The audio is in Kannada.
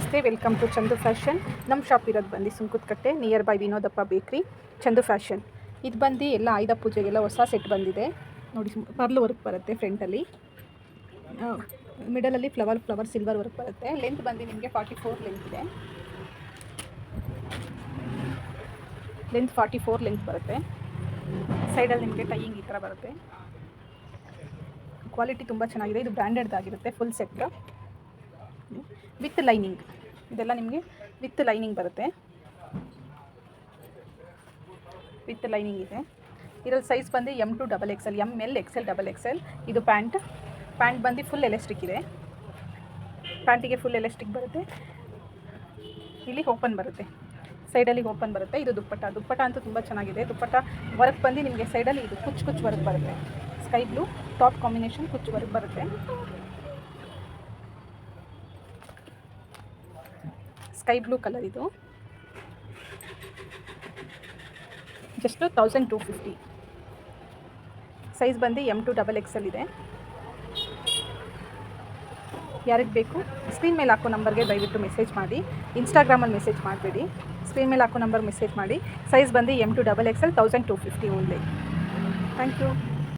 ನಮಸ್ತೆ, ವೆಲ್ಕಮ್ ಟು ಚಂದು ಫ್ಯಾಷನ್. ನಮ್ಮ ಶಾಪ್ ಇರೋದು ಬಂದು ಸುಂಕುತ್ಕಟ್ಟೆ, ನಿಯರ್ ಬೈ ವಿನೋದಪ್ಪ ಬೇಕ್ರಿ, ಚಂದು ಫ್ಯಾಷನ್. ಇದು ಬಂದು ಎಲ್ಲ ಆಯುಧ ಪೂಜೆಗೆಲ್ಲ ಹೊಸ ಸೆಟ್ ಬಂದಿದೆ ನೋಡಿ. ಪರ್ಲ್ ವರ್ಕ್ ಬರುತ್ತೆ ಫ್ರಂಟಲ್ಲಿ, ಮಿಡಲಲ್ಲಿ ಫ್ಲವರ್ ಸಿಲ್ವರ್ ವರ್ಕ್ ಬರುತ್ತೆ. ಲೆಂತ್ ಬಂದು ನಿಮಗೆ 44 ಲೆಂತ್ ಇದೆ. ಲೆಂತ್ 44 ಲೆಂತ್ ಬರುತ್ತೆ. ಸೈಡಲ್ಲಿ ನಿಮಗೆ ಟೈಯಿಂಗ್ ಈ ಥರ ಬರುತ್ತೆ. ಕ್ವಾಲಿಟಿ ತುಂಬ ಚೆನ್ನಾಗಿದೆ. ಇದು ಬ್ರ್ಯಾಂಡೆಡ್ದಾಗಿರುತ್ತೆ. Full set with lining. ಇದೆಲ್ಲ ನಿಮಗೆ ವಿತ್ ಲೈನಿಂಗ್ ಬರುತ್ತೆ. ವಿತ್ ಲೈನಿಂಗ್ ಇದೆ. ಇದರಲ್ಲಿ ಸೈಜ್ ಬಂದು M to XXL, ML XL XXL. ಇದು ಪ್ಯಾಂಟ್ ಬಂದು ಫುಲ್ ಎಲಾಸ್ಟಿಕ್ ಇದೆ. ಪ್ಯಾಂಟಿಗೆ ಫುಲ್ ಎಲಾಸ್ಟಿಕ್ ಬರುತ್ತೆ. ಇಲ್ಲಿ ಓಪನ್ ಬರುತ್ತೆ, ಸೈಡಲ್ಲಿ ಓಪನ್ ಬರುತ್ತೆ. ಇದು ದುಪ್ಪಟ್ಟ ಅಂತೂ ತುಂಬ ಚೆನ್ನಾಗಿದೆ. ದುಪ್ಪಟ್ಟ ವರ್ಕ್ ಬಂದು ನಿಮಗೆ ಸೈಡಲ್ಲಿ ಇದು ಕುಚ್ಚು ವರ್ಕ್ ಬರುತ್ತೆ. ಸ್ಕೈ ಬ್ಲೂ ಟಾಪ್ ಕಾಂಬಿನೇಷನ್ ಕುಚ್ಚು ವರ್ಕ್ ಬರುತ್ತೆ. Sky blue colour. ಇದು ಜಸ್ಟ್ 1250. ಸೈಜ್ ಬಂದು M to XXL ಇದೆ. ಯಾರಿಗೆ ಬೇಕು ಸ್ಕ್ರೀನ್ ಮೇಲೆ ಹಾಕೋ ನಂಬರ್ಗೆ ದಯವಿಟ್ಟು ಮೆಸೇಜ್ ಮಾಡಿ. ಇನ್ಸ್ಟಾಗ್ರಾಮಲ್ಲಿ ಮೆಸೇಜ್ ಮಾಡಬೇಡಿ. ಸ್ಕ್ರೀನ್ ಮೇಲೆ ಹಾಕೋ ನಂಬರ್ ಮೆಸೇಜ್ ಮಾಡಿ. ಸೈಜ್ ಬಂದು M to XXL 1250 only. Thank you.